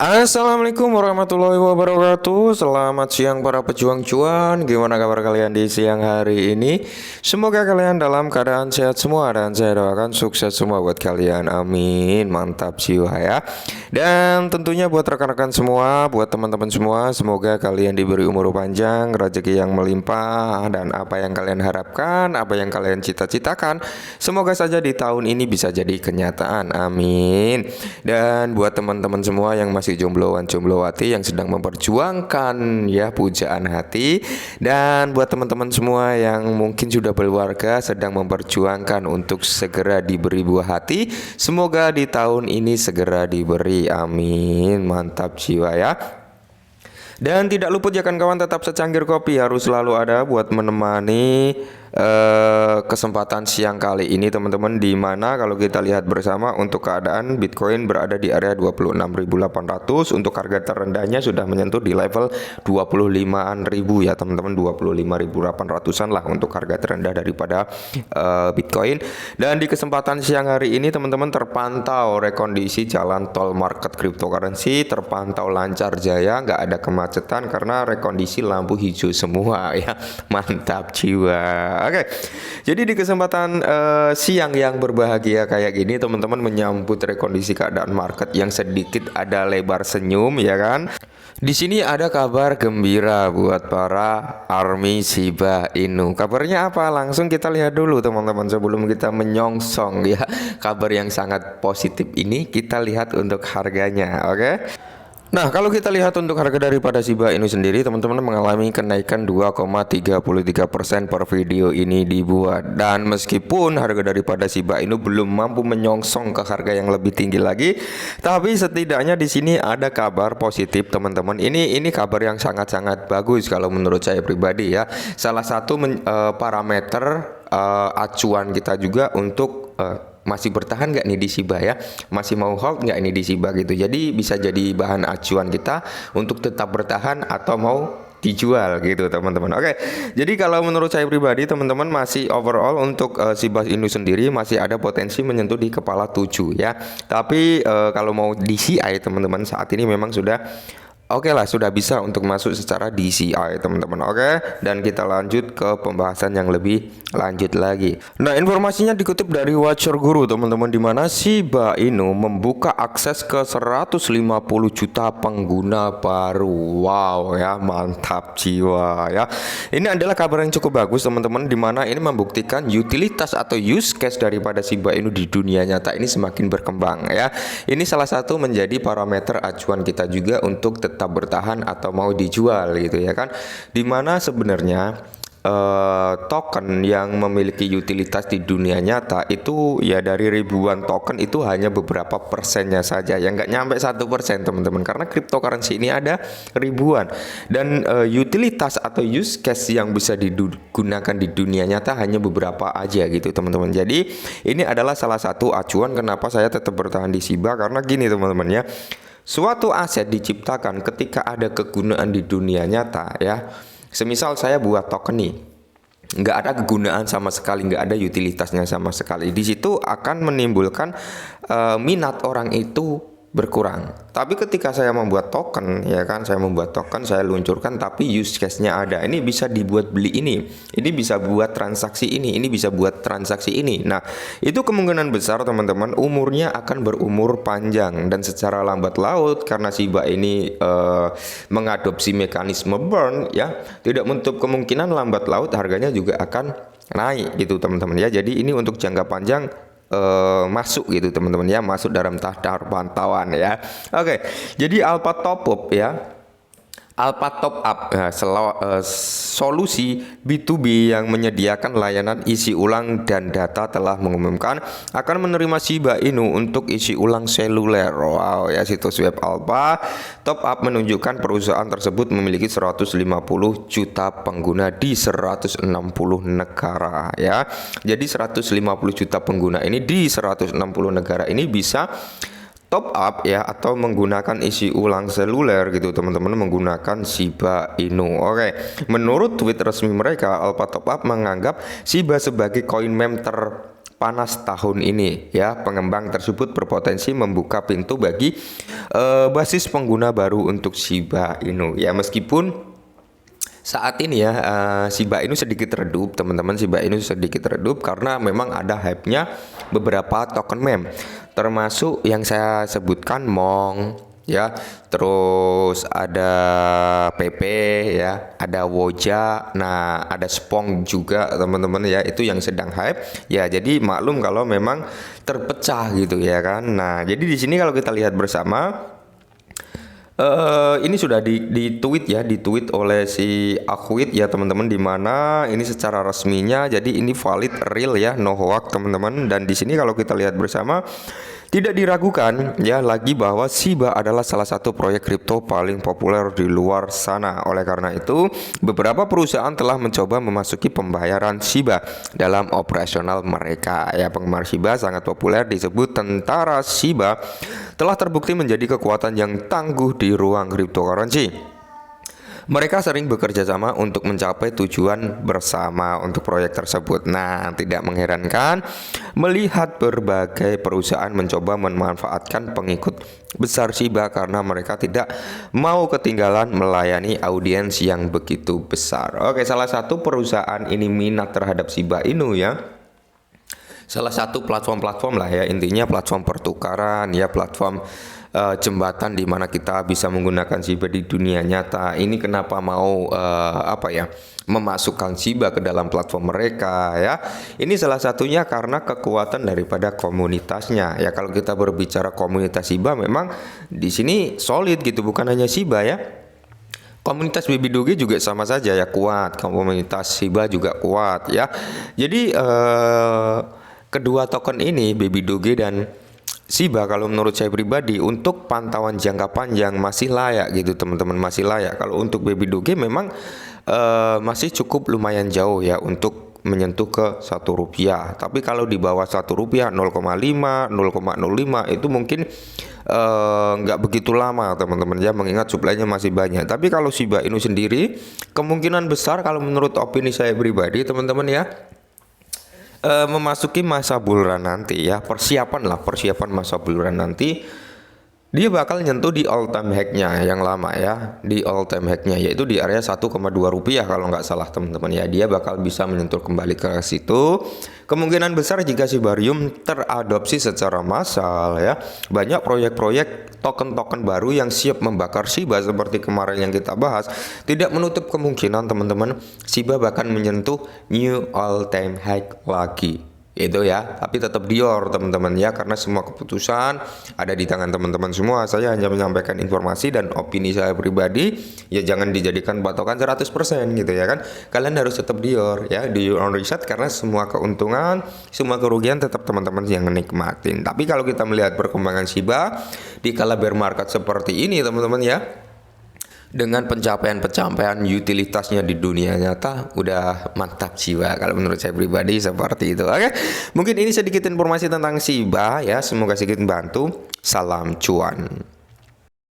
Assalamualaikum warahmatullahi wabarakatuh. Selamat siang para pejuang cuan. Gimana kabar kalian di siang hari ini? Semoga kalian dalam keadaan sehat semua dan saya doakan sukses semua buat kalian. Amin. Mantap jiwa ya. Dan tentunya buat rekan-rekan semua, buat teman-teman semua, semoga kalian diberi umur panjang, rezeki yang melimpah, dan apa yang kalian harapkan, apa yang kalian cita-citakan, semoga saja di tahun ini bisa jadi kenyataan. Amin. Dan buat teman-teman semua yang masih jombloan jomblowati yang sedang memperjuangkan ya pujaan hati, dan buat teman-teman semua yang mungkin sudah berkeluarga sedang memperjuangkan untuk segera diberi buah hati, semoga di tahun ini segera diberi. Amin. Mantap jiwa ya. Dan tidak luput ya kan kawan, tetap secangkir kopi harus selalu ada buat menemani kesempatan siang kali ini teman-teman, di mana kalau kita lihat bersama untuk keadaan Bitcoin berada di area 26.800, untuk harga terendahnya sudah menyentuh di level 25-an ribu ya teman-teman, 25.800-an lah untuk harga terendah daripada Bitcoin. Dan di kesempatan siang hari ini teman-teman terpantau rekondisi jalan tol market cryptocurrency terpantau lancar jaya, nggak ada kemacetan karena rekondisi lampu hijau semua ya. Mantap jiwa. Oke, jadi di kesempatan siang yang berbahagia kayak gini teman-teman menyambut rekondisi keadaan market yang sedikit ada lebar senyum ya kan. Di sini ada kabar gembira buat para army Shiba Inu. Kabarnya apa? Langsung kita lihat dulu teman-teman sebelum kita menyongsong ya. Kabar yang sangat positif ini kita lihat untuk harganya, oke? Nah, kalau kita lihat untuk harga daripada Shiba Inu sendiri, teman-teman mengalami kenaikan 2,33% per video ini dibuat. Dan meskipun harga daripada Shiba Inu belum mampu menyongsong ke harga yang lebih tinggi lagi, tapi setidaknya di sini ada kabar positif, teman-teman. Ini kabar yang sangat-sangat bagus kalau menurut saya pribadi ya. Salah satu parameter acuan kita juga untuk masih bertahan nggak nih di Shiba ya, masih mau hold nggak ini di Shiba gitu. Jadi bisa jadi bahan acuan kita untuk tetap bertahan atau mau dijual gitu teman-teman. Oke, jadi kalau menurut saya pribadi teman-teman masih overall untuk Shiba Inu sendiri masih ada potensi menyentuh di kepala 7 ya. Tapi kalau mau DCI teman-teman saat ini memang sudah oke lah, sudah bisa untuk masuk secara DCI teman-teman. Oke, dan kita lanjut ke pembahasan yang lebih lanjut lagi. Nah, informasinya dikutip dari Watcher Guru teman-teman, di mana Shiba Inu membuka akses ke 150 juta pengguna baru. Wow ya, mantap jiwa ya. Ini adalah kabar yang cukup bagus teman-teman, di mana ini membuktikan utilitas atau use case daripada Shiba Inu di dunia nyata ini semakin berkembang ya. Ini salah satu menjadi parameter acuan kita juga untuk tetap bertahan atau mau dijual gitu ya kan, dimana sebenarnya token yang memiliki utilitas di dunia nyata itu ya dari ribuan token itu hanya beberapa persennya saja, yang nggak nyampe 1% teman-teman, karena cryptocurrency ini ada ribuan, dan utilitas atau use case yang bisa digunakan di dunia nyata hanya beberapa aja gitu teman-teman. Jadi ini adalah salah satu acuan kenapa saya tetap bertahan di Shiba, karena gini teman-teman ya, suatu aset diciptakan ketika ada kegunaan di dunia nyata ya. Semisal saya buat token nih, nggak ada kegunaan sama sekali, nggak ada utilitasnya sama sekali. Di situ akan menimbulkan minat orang itu berkurang. Tapi ketika saya membuat token ya kan, saya membuat token, saya luncurkan, tapi use case-nya ada. Ini bisa dibuat beli ini bisa buat transaksi ini bisa buat transaksi ini. Nah, itu kemungkinan besar teman-teman umurnya akan berumur panjang, dan secara lambat laut karena Shiba ini mengadopsi mekanisme burn ya, tidak menutup kemungkinan lambat laut harganya juga akan naik gitu teman-teman ya. Jadi ini untuk jangka panjang masuk gitu teman-teman ya, masuk dalam tahap pantauan ya. Oke, jadi Alpha Top Up ya, Alpha Top Up solusi B2B yang menyediakan layanan isi ulang dan data telah mengumumkan akan menerima Shiba Inu untuk isi ulang seluler. Wow ya, situs web Alpha Top Up menunjukkan perusahaan tersebut memiliki 150 juta pengguna di 160 negara ya. Jadi 150 juta pengguna ini di 160 negara ini bisa top up ya, atau menggunakan isi ulang seluler gitu teman-teman, menggunakan Shiba Inu. Oke, menurut tweet resmi mereka, Alpha Top Up menganggap Shiba sebagai koin meme panas tahun ini ya. Pengembang tersebut berpotensi membuka pintu bagi basis pengguna baru untuk Shiba Inu ya, meskipun saat ini ya Shiba Inu sedikit redup teman-teman. Shiba Inu sedikit redup karena memang ada hype-nya beberapa token meme, termasuk yang saya sebutkan Monk ya, terus ada PP ya, ada Woja, nah ada Spong juga teman-teman ya, itu yang sedang hype ya. Jadi maklum kalau memang terpecah gitu ya kan. Nah jadi di sini kalau kita lihat bersama, ini sudah di tweet ya, di tweet oleh si Akwit ya teman-teman, di mana ini secara resminya, jadi ini valid, real ya, no hoax teman-teman. Dan di sini kalau kita lihat bersama, tidak diragukan ya lagi bahwa Shiba adalah salah satu proyek kripto paling populer di luar sana. Oleh karena itu, beberapa perusahaan telah mencoba memasuki pembayaran Shiba dalam operasional mereka. Ya, penggemar Shiba sangat populer, disebut tentara Shiba, telah terbukti menjadi kekuatan yang tangguh di ruang cryptocurrency. Mereka sering bekerja sama untuk mencapai tujuan bersama untuk proyek tersebut. Nah, tidak mengherankan melihat berbagai perusahaan mencoba memanfaatkan pengikut besar Shiba karena mereka tidak mau ketinggalan melayani audiens yang begitu besar. Oke, salah satu perusahaan ini minat terhadap Shiba Inu ya. Salah satu platform-platform lah ya, intinya platform pertukaran ya, platform jembatan di mana kita bisa menggunakan Shiba di dunia nyata. Ini kenapa mau memasukkan Shiba ke dalam platform mereka ya. Ini salah satunya karena kekuatan daripada komunitasnya ya. Kalau kita berbicara komunitas Shiba, memang di sini solid gitu, bukan hanya Shiba ya. Komunitas Baby Doge juga sama saja ya, kuat. Komunitas Shiba juga kuat ya. Jadi kedua token ini, Baby Doge dan Shiba, kalau menurut saya pribadi untuk pantauan jangka panjang masih layak gitu teman-teman, masih layak. Kalau untuk Baby Doge memang masih cukup lumayan jauh ya untuk menyentuh ke Rp1. Tapi kalau di bawah Rp1, 0,5, 0,05 itu mungkin nggak begitu lama teman-teman ya, mengingat suplainya masih banyak. Tapi kalau Shiba Inu sendiri, kemungkinan besar kalau menurut opini saya pribadi teman-teman ya, memasuki masa bull run nanti ya, persiapan masa bull run nanti, dia bakal nyentuh di all time high-nya yang lama ya, di all time high-nya yaitu di area Rp1,2 kalau nggak salah teman-teman ya. Dia bakal bisa menyentuh kembali ke situ. Kemungkinan besar jika Shibarium teradopsi secara massal ya, banyak proyek-proyek token-token baru yang siap membakar Shiba seperti kemarin yang kita bahas, tidak menutup kemungkinan teman-teman Shiba bahkan menyentuh new all time high lagi. Itu ya, tapi tetap Dior teman-teman ya, karena semua keputusan ada di tangan teman-teman semua. Saya hanya menyampaikan informasi dan opini saya pribadi ya, jangan dijadikan patokan 100% gitu ya kan. Kalian harus tetap Dior ya, do your own research, karena semua keuntungan, semua kerugian tetap teman-teman yang menikmatin. Tapi kalau kita melihat perkembangan Shiba di kala bear market seperti ini teman-teman ya, dengan pencapaian-pencapaian utilitasnya di dunia nyata, udah mantap Shiba kalau menurut saya pribadi seperti itu. Oke, mungkin ini sedikit informasi tentang Shiba ya, semoga sedikit membantu. Salam cuan.